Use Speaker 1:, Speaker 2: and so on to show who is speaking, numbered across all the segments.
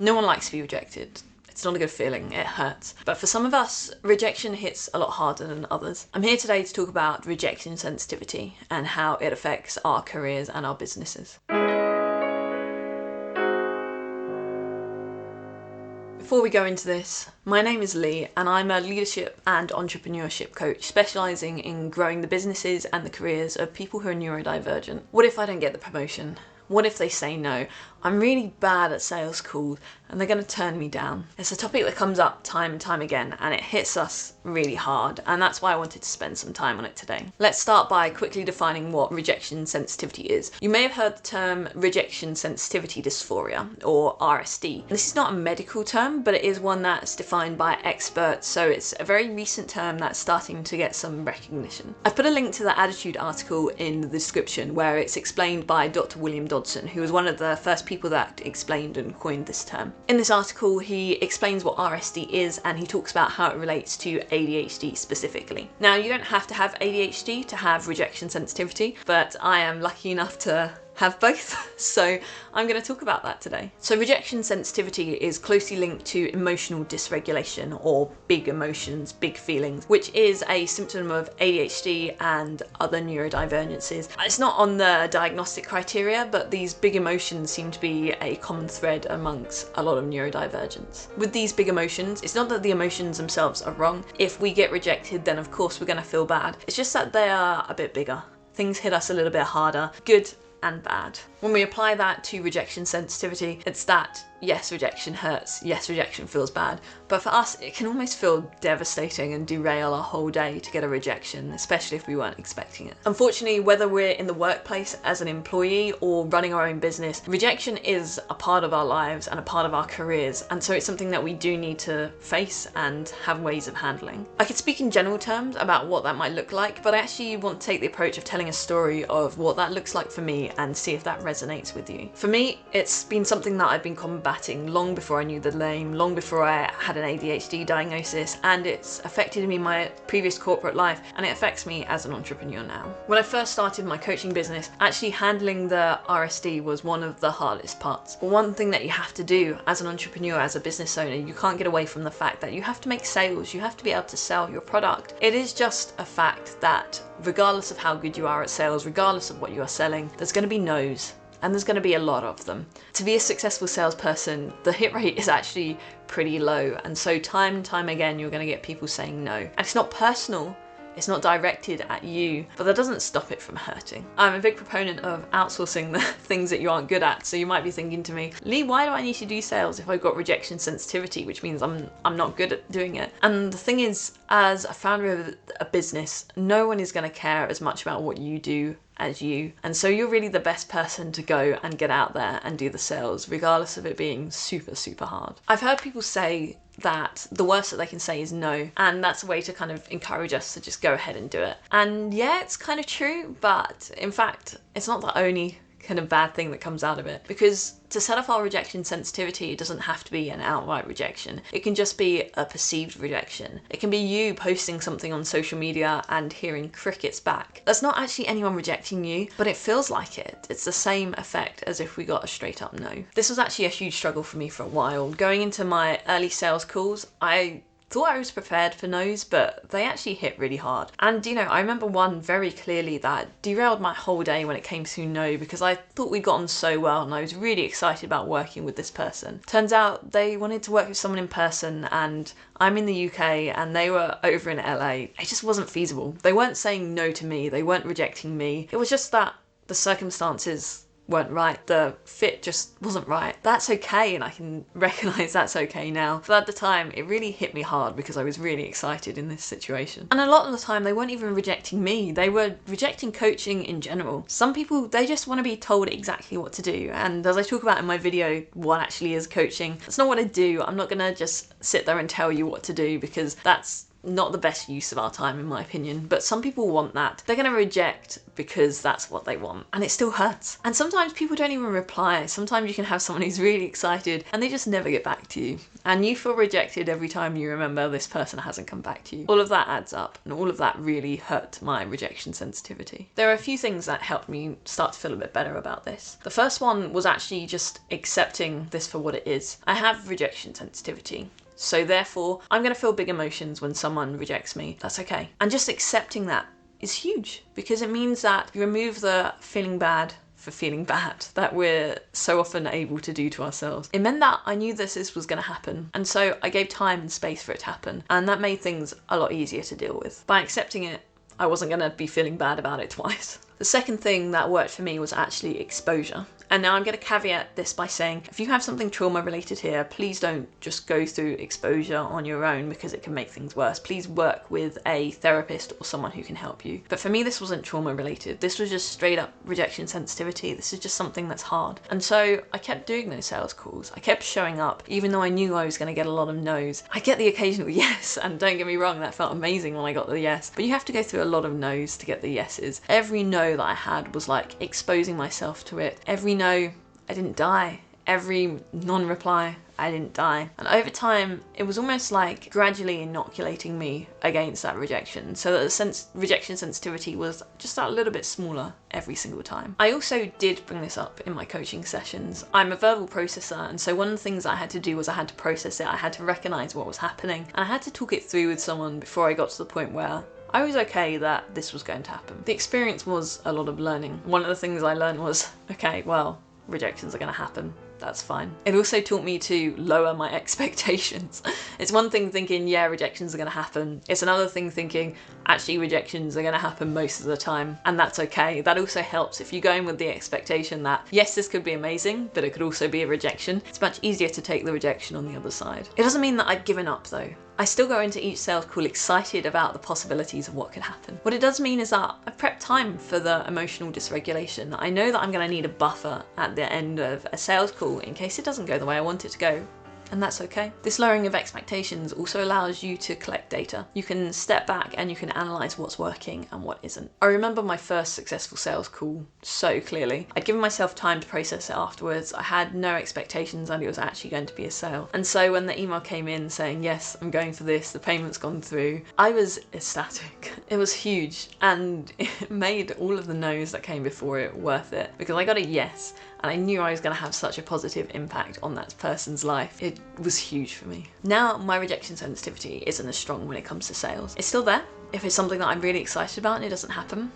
Speaker 1: No one likes to be rejected. It's not a good feeling, it hurts. But for some of us, rejection hits a lot harder than others. I'm here today to talk about rejection sensitivity and how it affects our careers and our businesses. Before we go into this, my name is Lee and I'm a leadership and entrepreneurship coach specialising in growing the businesses and the careers of people who are neurodivergent. What if I don't get the promotion? What if they say no? I'm really bad at sales calls and they're going to turn me down. It's a topic that comes up time and time again and it hits us really hard, and that's why I wanted to spend some time on it today. Let's start by quickly defining what rejection sensitivity is. You may have heard the term rejection sensitivity dysphoria, or RSD. This is not a medical term, but it is one that's defined by experts, so it's a very recent term that's starting to get some recognition. I've put a link to the Attitude article in the description where it's explained by Dr. William Dodson, who was one of the first people that explained and coined this term. In this article, he explains what RSD is and he talks about how it relates to ADHD specifically. Now, you don't have to have ADHD to have rejection sensitivity, but I am lucky enough to have both, so I'm going to talk about that today. So rejection sensitivity is closely linked to emotional dysregulation, or big emotions, big feelings, which is a symptom of ADHD and other neurodivergences. It's not on the diagnostic criteria, but these big emotions seem to be a common thread amongst a lot of neurodivergents. With these big emotions, it's not that the emotions themselves are wrong. If we get rejected, then of course we're going to feel bad. It's just that they are a bit bigger. Things hit us a little bit harder, good and bad. When we apply that to rejection sensitivity, it's that yes, rejection hurts, yes, rejection feels bad, but for us it can almost feel devastating and derail our whole day to get a rejection, especially if we weren't expecting it. Unfortunately, whether we're in the workplace as an employee or running our own business, rejection is a part of our lives and a part of our careers, and so it's something that we do need to face and have ways of handling. I could speak in general terms about what that might look like, but I actually want to take the approach of telling a story of what that looks like for me and see if that resonates with you. For me, it's been something that I've been combating long before I knew the name, long before I had an ADHD diagnosis, and it's affected me in my previous corporate life, and it affects me as an entrepreneur now. When I first started my coaching business, actually handling the RSD was one of the hardest parts. But one thing that you have to do as an entrepreneur, as a business owner, you can't get away from the fact that you have to make sales, you have to be able to sell your product. It is just a fact that regardless of how good you are at sales, regardless of what you are selling, there's going to be no's. And there's going to be a lot of them. To be a successful salesperson, the hit rate is actually pretty low, and so time and time again you're going to get people saying no. And it's not personal, it's not directed at you, but that doesn't stop it from hurting. I'm a big proponent of outsourcing the things that you aren't good at, so you might be thinking to me, Lee, why do I need to do sales if I've got rejection sensitivity, which means I'm not good at doing it? And the thing is, as a founder of a business, no one is going to care as much about what you do as you, and so you're really the best person to go and get out there and do the sales, regardless of it being super hard. I've heard people say that the worst that they can say is no, and that's a way to kind of encourage us to just go ahead and do it. And yeah, it's kind of true, but in fact it's not the only kind of bad thing that comes out of it, because to set off our rejection sensitivity, it doesn't have to be an outright rejection. It can just be a perceived rejection. It can be you posting something on social media and hearing crickets back. That's not actually anyone rejecting you, but it feels like it. It's the same effect as if we got a straight up no. This was actually a huge struggle for me for a while. Going into my early sales calls, I thought I was prepared for no's, but they actually hit really hard. And you know, I remember one very clearly that derailed my whole day when it came to no, because I thought we'd gotten so well and I was really excited about working with this person. Turns out they wanted to work with someone in person, and I'm in the UK and they were over in LA. It just wasn't feasible. They weren't saying no to me, they weren't rejecting me. It was just that the circumstances weren't right. The fit just wasn't right. That's okay, and I can recognize that's okay now. But at the time, it really hit me hard because I was really excited in this situation. And a lot of the time, they weren't even rejecting me. They were rejecting coaching in general. Some people, they just want to be told exactly what to do. And as I talk about in my video, what actually is coaching, that's not what I do. I'm not gonna just sit there and tell you what to do, because that's not the best use of our time in my opinion, but some people want that. They're going to reject because that's what they want, and it still hurts. And sometimes people don't even reply. Sometimes you can have someone who's really excited and they just never get back to you, and you feel rejected every time you remember this person hasn't come back to you. All of that adds up, and all of that really hurt my rejection sensitivity. There are a few things that helped me start to feel a bit better about this. The first one was actually just accepting this for what it is. I have rejection sensitivity, so therefore I'm going to feel big emotions when someone rejects me. That's okay. And just accepting that is huge, because it means that you remove the feeling bad for feeling bad that we're so often able to do to ourselves. It meant that I knew this was going to happen, and so I gave time and space for it to happen, and that made things a lot easier to deal with. By accepting it, I wasn't going to be feeling bad about it twice. The second thing that worked for me was actually exposure. And now I'm going to caveat this by saying, if you have something trauma related here, please don't just go through exposure on your own, because it can make things worse. Please work with a therapist or someone who can help you. But for me, this wasn't trauma related. This was just straight up rejection sensitivity. This is just something that's hard. And so I kept doing those sales calls. I kept showing up, even though I knew I was going to get a lot of no's. I get the occasional yes, and don't get me wrong, that felt amazing when I got the yes. But you have to go through a lot of no's to get the yeses. Every no that I had was like exposing myself to it. Every no, I didn't die. Every non-reply, I didn't die. And over time, it was almost like gradually inoculating me against that rejection, so that the rejection sensitivity was just that little bit smaller every single time. I also did bring this up in my coaching sessions. I'm a verbal processor, and so one of the things I had to do was I had to process it. I had to recognize what was happening, and I had to talk it through with someone before I got to the point where I was okay that this was going to happen. The experience was a lot of learning. One of the things I learned was, okay, well, rejections are going to happen. That's fine. It also taught me to lower my expectations. It's one thing thinking, yeah, rejections are going to happen. It's another thing thinking, actually, rejections are going to happen most of the time, and that's okay. That also helps. If you go in with the expectation that, yes, this could be amazing, but it could also be a rejection, it's much easier to take the rejection on the other side. It doesn't mean that I've given up though. I still go into each sales call excited about the possibilities of what could happen. What it does mean is that I've prepped time for the emotional dysregulation. I know that I'm going to need a buffer at the end of a sales call in case it doesn't go the way I want it to go. And that's okay. This lowering of expectations also allows you to collect data. You can step back and you can analyze what's working and what isn't. I remember my first successful sales call so clearly. I'd given myself time to process it afterwards. I had no expectations that it was actually going to be a sale. And so when the email came in saying, yes, I'm going for this, the payment's gone through, I was ecstatic. It was huge, and it made all of the no's that came before it worth it, because I got a yes. And I knew I was going to have such a positive impact on that person's life. It was huge for me. Now my rejection sensitivity isn't as strong when it comes to sales. It's still there. If it's something that I'm really excited about and it doesn't happen,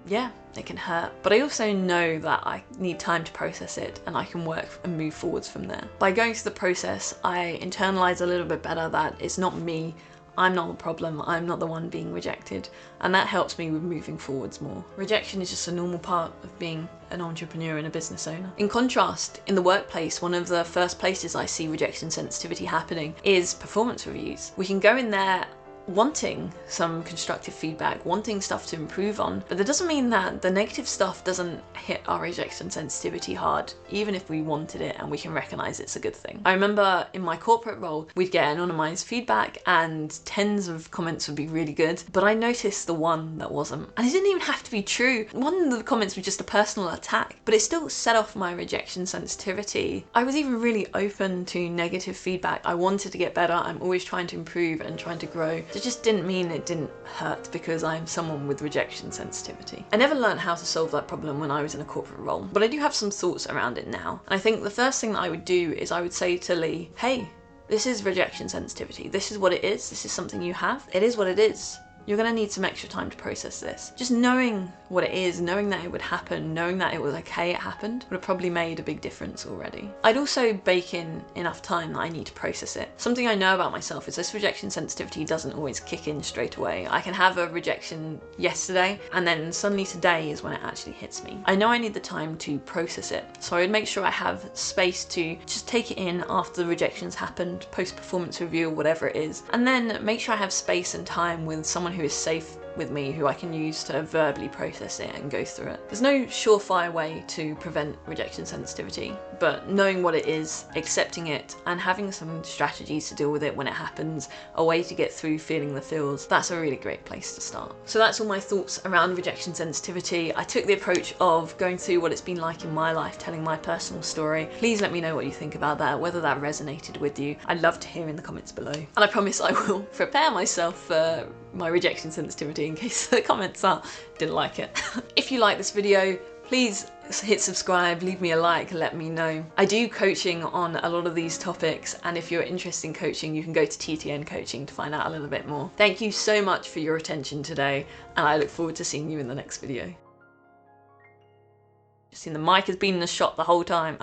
Speaker 1: yeah, it can hurt. But I also know that I need time to process it, and I can work and move forwards from there. By going through the process, I internalize a little bit better that it's not me. I'm not the problem, I'm not the one being rejected, and that helps me with moving forwards more. Rejection is just a normal part of being an entrepreneur and a business owner. In contrast, in the workplace, one of the first places I see rejection sensitivity happening is performance reviews. We can go in there wanting some constructive feedback, wanting stuff to improve on, but that doesn't mean that the negative stuff doesn't hit our rejection sensitivity hard, even if we wanted it and we can recognize it's a good thing. I remember in my corporate role, we'd get anonymized feedback and tens of comments would be really good, but I noticed the one that wasn't. And it didn't even have to be true. One of the comments was just a personal attack, but it still set off my rejection sensitivity. I was even really open to negative feedback. I wanted to get better. I'm always trying to improve and trying to grow. It just didn't mean it didn't hurt because I'm someone with rejection sensitivity. I never learned how to solve that problem when I was in a corporate role, but I do have some thoughts around it now. And I think the first thing that I would do is I would say to Lee, hey, this is rejection sensitivity. This is what it is. This is something you have. It is what it is. You're going to need some extra time to process this. Just knowing what it is, knowing that it would happen, knowing that it was okay it happened, would have probably made a big difference already. I'd also bake in enough time that I need to process it. Something I know about myself is this rejection sensitivity doesn't always kick in straight away. I can have a rejection yesterday, and then suddenly today is when it actually hits me. I know I need the time to process it, so I would make sure I have space to just take it in after the rejection's happened, post-performance review or whatever it is, and then make sure I have space and time with someone who is safe with me who I can use to verbally process it and go through it. There's no surefire way to prevent rejection sensitivity, but knowing what it is, accepting it, and having some strategies to deal with it when it happens, a way to get through feeling the feels, that's a really great place to start. So that's all my thoughts around rejection sensitivity. I took the approach of going through what it's been like in my life, telling my personal story. Please let me know what you think about that, whether that resonated with you. I'd love to hear in the comments below. And I promise I will prepare myself for my rejection sensitivity in case the comments didn't like it. If you like this video, please hit subscribe, leave me a like, let me know. I do coaching on a lot of these topics, and if you're interested in coaching, you can go to TTN Coaching to find out a little bit more. Thank you so much for your attention today, and I look forward to seeing you in the next video. Just seen the mic has been in the shot the whole time.